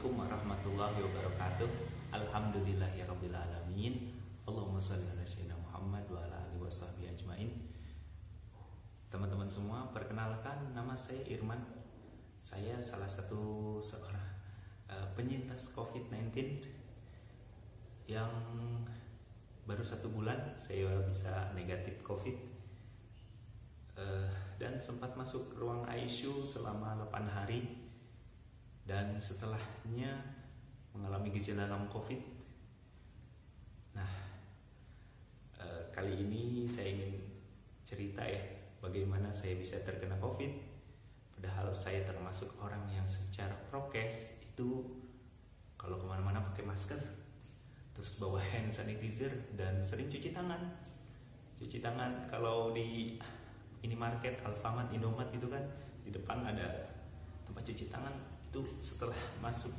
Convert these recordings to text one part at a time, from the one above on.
Assalamualaikum warahmatullahi wabarakatuh. Alhamdulillahirabbil alamin. Allahumma shalli ala sayyidina Muhammad wa ala alihi washabbihi ajmain. Teman-teman semua, perkenalkan, nama saya Irman. Saya salah satu seorang penyintas COVID-19 yang baru 1 bulan saya bisa negatif COVID, dan sempat masuk ruang ICU selama 8 hari. Dan setelahnya mengalami gejala long COVID. Nah, kali ini saya ingin cerita ya, bagaimana saya bisa terkena COVID. Padahal saya termasuk orang yang secara prokes itu kalau kemana-mana pakai masker, terus bawa hand sanitizer, dan sering cuci tangan. Cuci tangan kalau di minimarket, Alfamart, Indomaret itu kan di depan ada tempat cuci tangan. Itu setelah masuk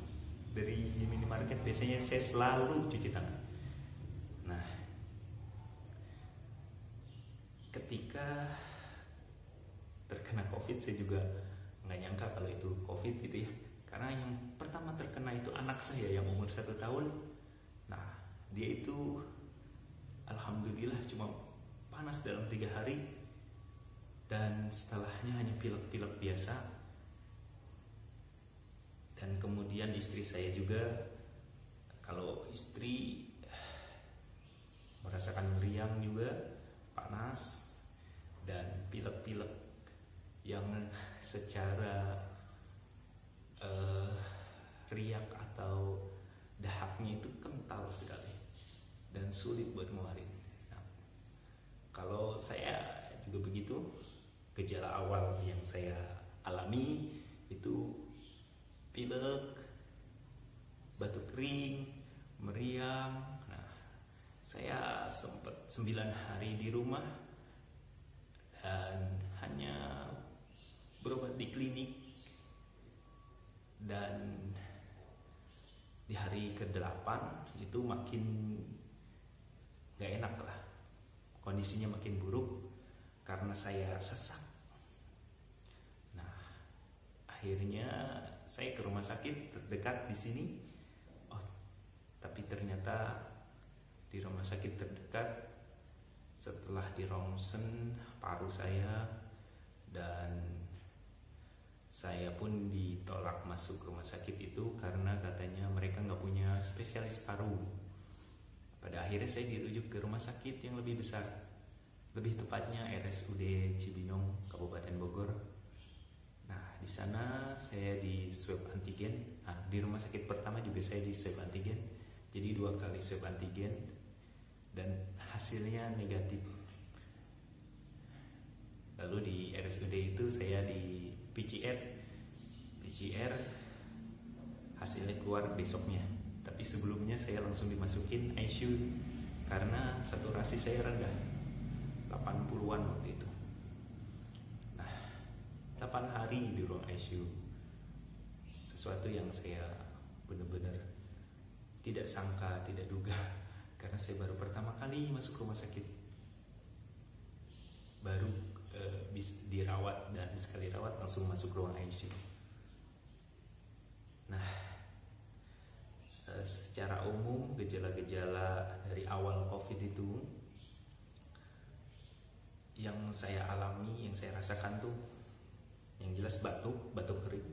dari minimarket biasanya saya selalu cuci tangan. Nah, ketika terkena COVID saya juga nggak nyangka kalau itu COVID gitu ya, karena yang pertama terkena itu anak saya yang umur 1 tahun. Nah, dia itu alhamdulillah cuma panas dalam 3 hari, dan setelahnya hanya pilek-pilek biasa. Dan kemudian istri saya juga, kalau istri merasakan meriang juga, panas, dan pilek-pilek yang secara riak atau dahaknya itu kental sekali dan sulit buat ngeluarin. Nah, kalau saya juga begitu, gejala awal yang saya alami itu pilek, batuk kering, meriang. Nah, saya sempat 9 hari di rumah dan hanya berobat di klinik. Dan di hari ke-8 itu makin gak enak lah, kondisinya makin buruk karena saya sesak. Nah, akhirnya saya ke rumah sakit terdekat di sini. Oh, tapi ternyata di rumah sakit terdekat, setelah di rongsen paru saya, dan saya pun ditolak masuk rumah sakit itu karena katanya mereka nggak punya spesialis paru. Pada akhirnya saya dirujuk ke rumah sakit yang lebih besar, lebih tepatnya RSUD Cibinong, Kabupaten Bogor. Nah, di sana saya di swab antigen. Nah, di rumah sakit pertama juga saya di swab antigen. Jadi 2 kali swab antigen dan hasilnya negatif. Lalu di RSUD itu saya di PCR hasilnya keluar besoknya. Tapi sebelumnya saya langsung dimasukin ICU karena saturasi saya rendah, 80-an waktu itu. 8 hari di ruang ICU, sesuatu yang saya benar-benar tidak sangka, tidak duga, karena saya baru pertama kali masuk rumah sakit, baru dirawat, dan sekali rawat langsung masuk ruang ICU. Nah, secara umum gejala-gejala dari awal COVID itu yang saya alami, yang saya rasakan tuh yang jelas batuk kering,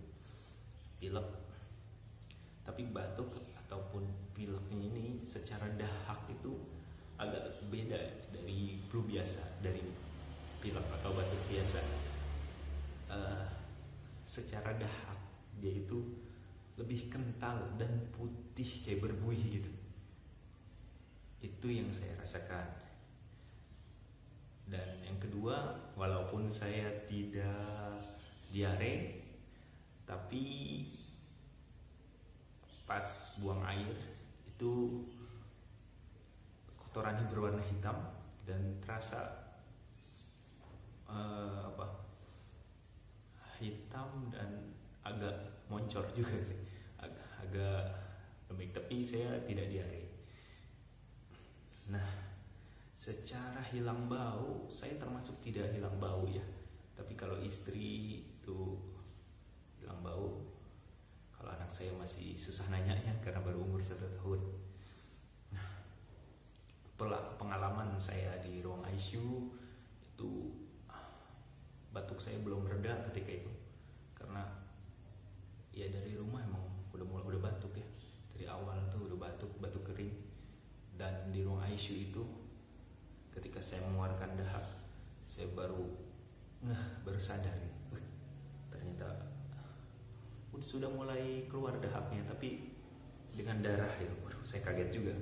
pilek. Tapi batuk ataupun pileknya ini secara dahak itu agak beda dari flu biasa, dari pilek atau batuk biasa. Secara dahak dia itu lebih kental dan putih kayak berbuih gitu. Itu yang saya rasakan. Dan yang kedua, walaupun saya tidak diare, tapi pas buang air itu kotorannya berwarna hitam dan terasa hitam dan agak moncor juga sih, agak lembek, tapi saya tidak diare. Nah, secara hilang bau saya termasuk tidak hilang bau ya, tapi kalau istri itu hilang bau. Kalau anak saya masih susah nanyanya karena baru umur 1 tahun. Nah, pengalaman saya di ruang ICU itu, batuk saya belum reda ketika itu, karena ya dari rumah emang udah batuk ya, dari awal tuh udah batuk kering. Dan di ruang ICU itu ketika saya mengeluarkan dahak, saya baru sadar gitu. Ternyata sudah mulai keluar dahaknya, tapi dengan darah itu. Saya kaget juga.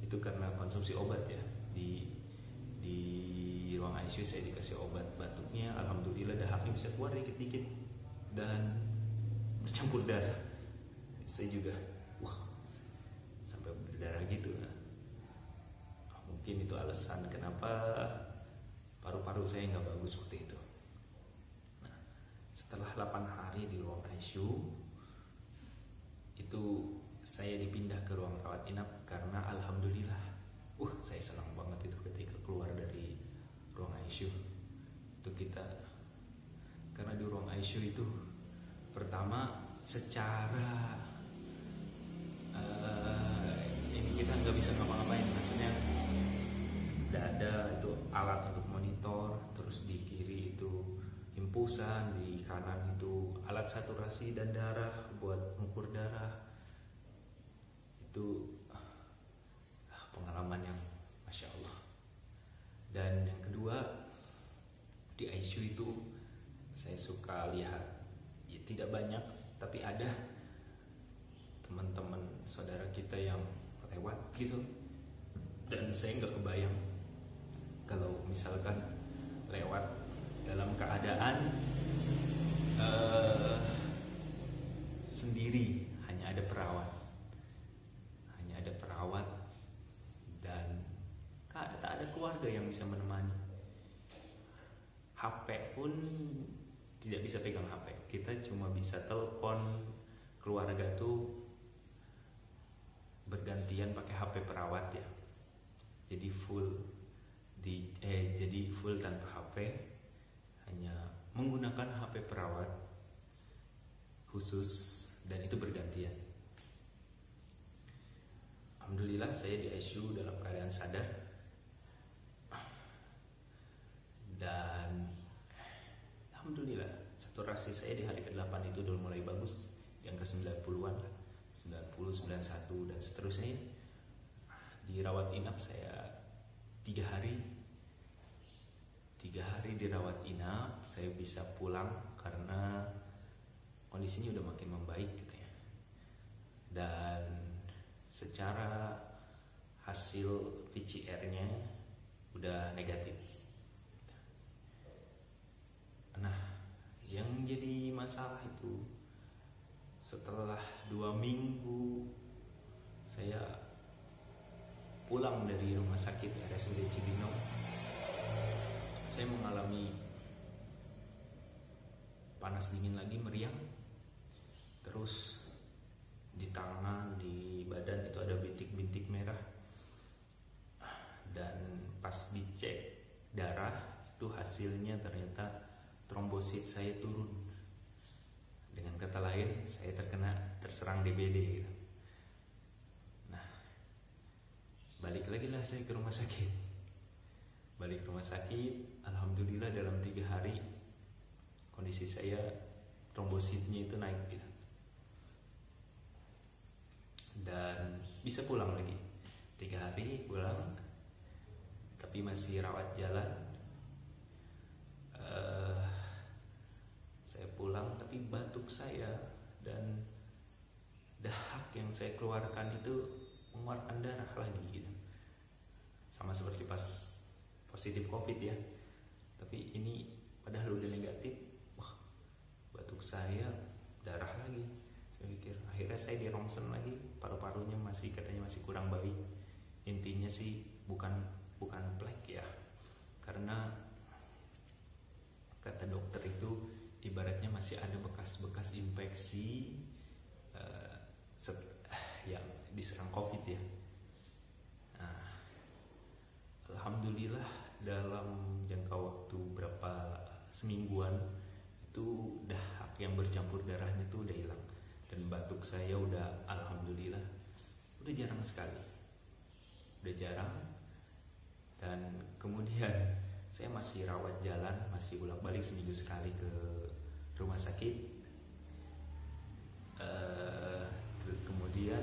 Itu karena konsumsi obat ya. Di ruang ICU saya dikasih obat batuknya, alhamdulillah dahaknya bisa keluar dikit-dikit dan bercampur darah. Saya juga sampai berdarah gitu. Mungkin itu alasan kenapa paru-paru saya nggak bagus waktu itu. Nah, setelah 8 hari di ruang ICU itu saya dipindah ke ruang rawat inap karena alhamdulillah saya senang banget itu ketika keluar dari ruang ICU. Itu kita, karena di ruang ICU itu pertama secara ini kita nggak bisa ngapa-ngapain, maksudnya tidak ada itu alat untuk monitor, terus di kiri itu impusan, di kanan itu alat saturasi dan darah buat mengukur darah. Itu pengalaman yang Masya Allah. Dan yang kedua, di ICU itu saya suka lihat, ya tidak banyak tapi ada teman-teman saudara kita yang lewat gitu, dan saya nggak kebayang kalau misalkan lewat dalam keadaan sendiri, hanya ada perawat dan tak ada keluarga yang bisa menemani. HP pun tidak bisa pegang HP, kita cuma bisa telepon. Keluarga tuh bergantian pakai HP perawat ya, jadi full tanpa HP, hanya menggunakan HP perawat khusus, dan itu bergantian. Alhamdulillah saya di ICU dalam keadaan sadar, dan alhamdulillah saturasi saya di hari ke-8 itu udah mulai bagus, yang ke 90-an lah, 90, 91 dan seterusnya. Di rawat inap saya 3 hari dirawat inap, saya bisa pulang karena kondisinya udah makin membaik gitu ya. Dan secara hasil PCR-nya udah negatif. Nah, yang jadi masalah itu setelah 2 minggu saya pulang dari rumah sakit RSUD Cibinong, saya mengalami panas dingin lagi, meriang, terus di tangan, di badan itu ada bintik-bintik merah, dan pas dicek darah itu hasilnya ternyata trombosit saya turun. Dengan kata lain, saya terserang DBD gitu. Nah, balik lagi lah saya ke rumah sakit. Alhamdulillah dalam 3 hari kondisi saya trombositnya itu naik gitu. Dan bisa pulang lagi. 3 hari pulang, tapi masih rawat jalan. Saya pulang tapi batuk saya dan dahak yang saya keluarkan itu mengeluarkan darah lagi gitu. Sama seperti pas positif COVID ya. Tapi ini padahal udah negatif, batuk saya darah lagi. Saya pikir, akhirnya saya di ronsen lagi, paru-parunya katanya masih kurang baik. Intinya sih bukan plek ya, karena kata dokter itu ibaratnya masih ada bekas-bekas infeksi yang diserang COVID ya. Nah, alhamdulillah dalam jangka waktu semingguan itu dahak yang bercampur darahnya itu udah hilang, dan batuk saya udah alhamdulillah udah jarang sekali, udah jarang. Dan kemudian saya masih rawat jalan, masih bolak-balik seminggu sekali ke rumah sakit. Kemudian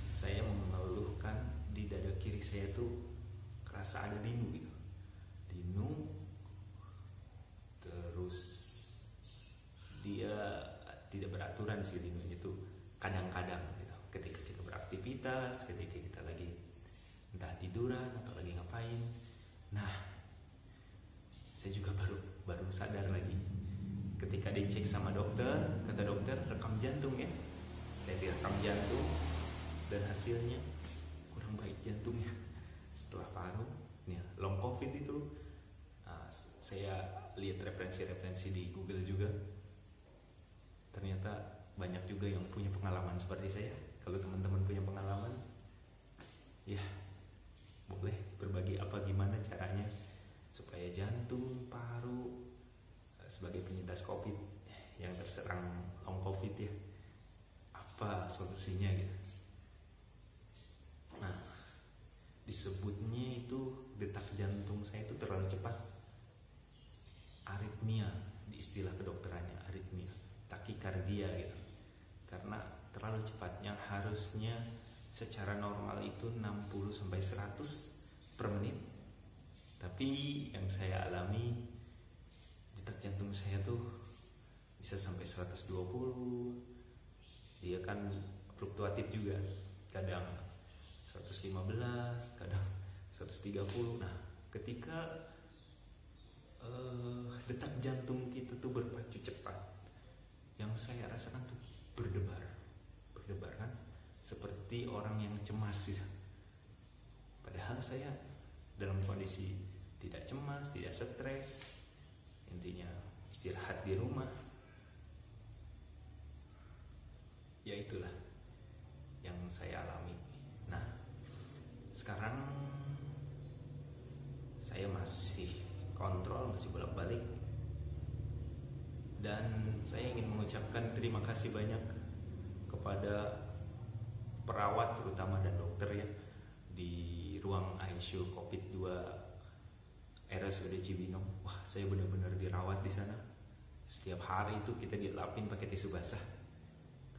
saya mengeluhkan di dada kiri saya tuh kerasa ada dinu gitu, dinu. Terus dia tidak beraturan sih dinunya itu, kadang-kadang gitu, ketika kita beraktivitas, ketika kita lagi entah tiduran atau lagi ngapain. Nah, saya juga baru sadar lagi ketika dicek sama dokter, kata dokter rekam jantung ya. Saya direkam jantung dan hasilnya kurang baik jantungnya. Setelah paru, nih long covid itu, saya lihat referensi di Google juga. Ternyata banyak juga yang punya pengalaman seperti saya. Kalau teman-teman punya pengalaman, ya boleh berbagi apa gimana caranya supaya jantung, paru sebagai penyintas COVID yang terserang long COVID ya, apa solusinya gitu. Nah, disebutnya itu detak jantung saya itu terlalu cepat, aritmia di istilah kedokterannya, aritmia, takikardia gitu. Karena terlalu cepat, yang harusnya secara normal itu 60 sampai 100 per menit. Tapi yang saya alami, detak jantung saya tuh bisa sampai 120. Dia kan fluktuatif juga, kadang 115, kadang 130. Nah, ketika detak jantung kita tuh berpacu cepat, yang saya rasakan tuh berdebar kan, seperti orang yang cemas gitu. Padahal saya dalam kondisi tidak cemas, tidak stres, intinya istirahat di rumah. Ya itulah yang saya alami. Nah, sekarang saya masih kontrol, masih bolak-balik, dan saya ingin mengucapkan terima kasih banyak kepada perawat terutama dan dokter ya di ruang ICU COVID-2 RSUD Cibinong. Wah, saya benar-benar dirawat di sana. Setiap hari itu kita dilapin pakai tisu basah.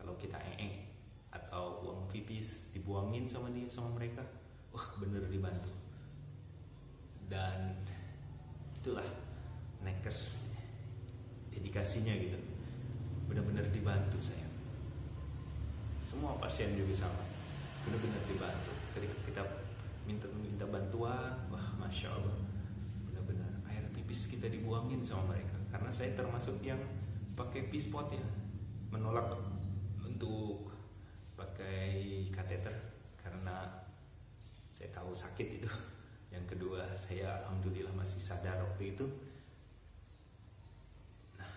Kalau kita atau buang pipis dibuangin sama mereka, wah bener dibantu. Dan itulah nekes dedikasinya gitu, benar-benar dibantu saya. Semua pasien juga sama, benar-benar dibantu. Ketika kita minta bantuan, wah masya Allah, benar-benar air pipis kita dibuangin sama mereka. Karena saya termasuk yang pakai pispot ya, menolak untuk pakai kateter karena saya tahu sakit itu. Yang kedua, saya alhamdulillah masih sadar waktu itu. Nah,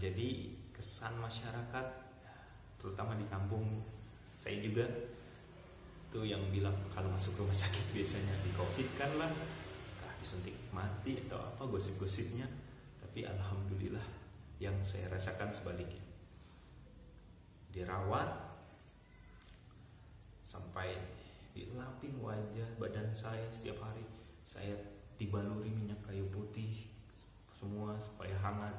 jadi kesan masyarakat, terutama di kampung saya juga, tuh yang bilang kalau masuk rumah sakit biasanya di COVID kan lah, disuntik mati atau apa gosip-gosipnya. Tapi alhamdulillah yang saya rasakan sebaliknya. Dirawat sampai dilapin wajah badan saya setiap hari. Saya dibaluri minyak kayu putih semua supaya hangat.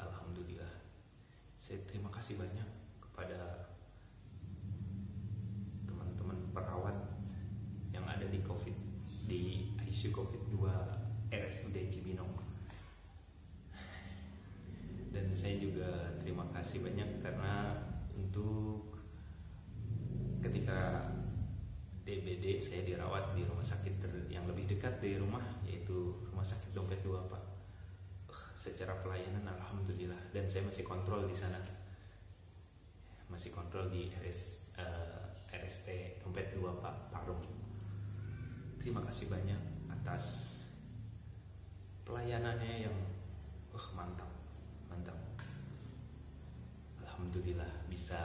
Alhamdulillah. Saya terima kasih banyak kepada teman-teman perawat yang ada di ICU COVID-2 RSUD Cibinong. Dan saya juga terima kasih banyak karena untuk ketika DBD saya dirawat di rumah sakit yang lebih dekat dari rumah, yaitu Rumah Sakit Dompet 2 Pak. Secara pelayanan alhamdulillah, dan saya masih kontrol di sana. Masih kontrol di RST Dompet 2 Pak Parung. Terima kasih banyak atas pelayanannya yang mantap. Alhamdulillah bisa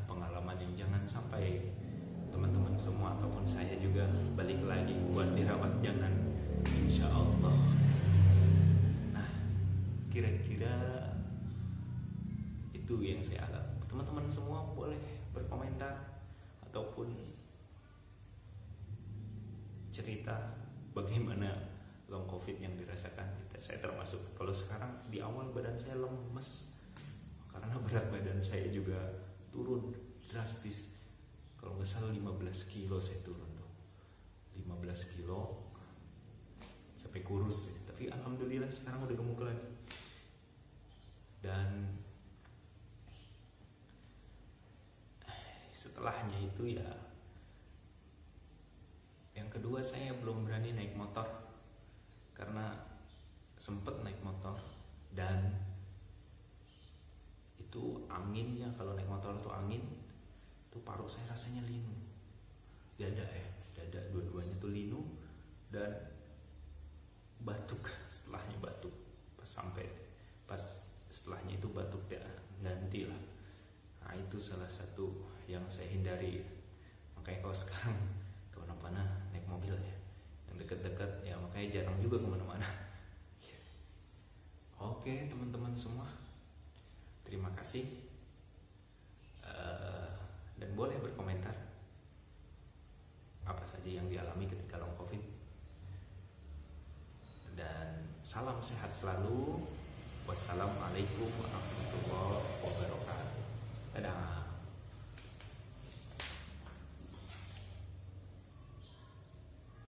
pengalaman yang jangan sampai teman-teman semua ataupun saya juga balik lagi buat dirawat, jangan, insya Allah. Nah, kira-kira itu yang saya alami. Teman-teman semua boleh berkomentar ataupun cerita bagaimana long covid yang dirasakan. Saya termasuk, kalau sekarang di awal badan saya lemes karena berat badan saya juga turun drastis. Kalau nggak salah 15 kilo saya turun tuh, 15 kilo sampai kurus. Tapi alhamdulillah sekarang udah gemuk lagi. Dan setelahnya itu ya, yang kedua saya belum berani naik motor karena sempet naik motor dan itu anginnya, kalau naik motor itu angin tuh paru saya rasanya linu, dada dua-duanya tuh linu dan batuk. Setelahnya batuk pas setelahnya itu batuk ya, ganti lah. Nah itu salah satu yang saya hindari. Makanya kalau sekarang kemana-mana naik mobil ya, yang dekat-dekat ya, makanya jarang juga kemana-mana. Oke teman-teman semua, terima kasih. Dan boleh berkomentar apa saja yang dialami ketika long covid. Dan salam sehat selalu. Wassalamualaikum warahmatullahi wabarakatuh. Dadah.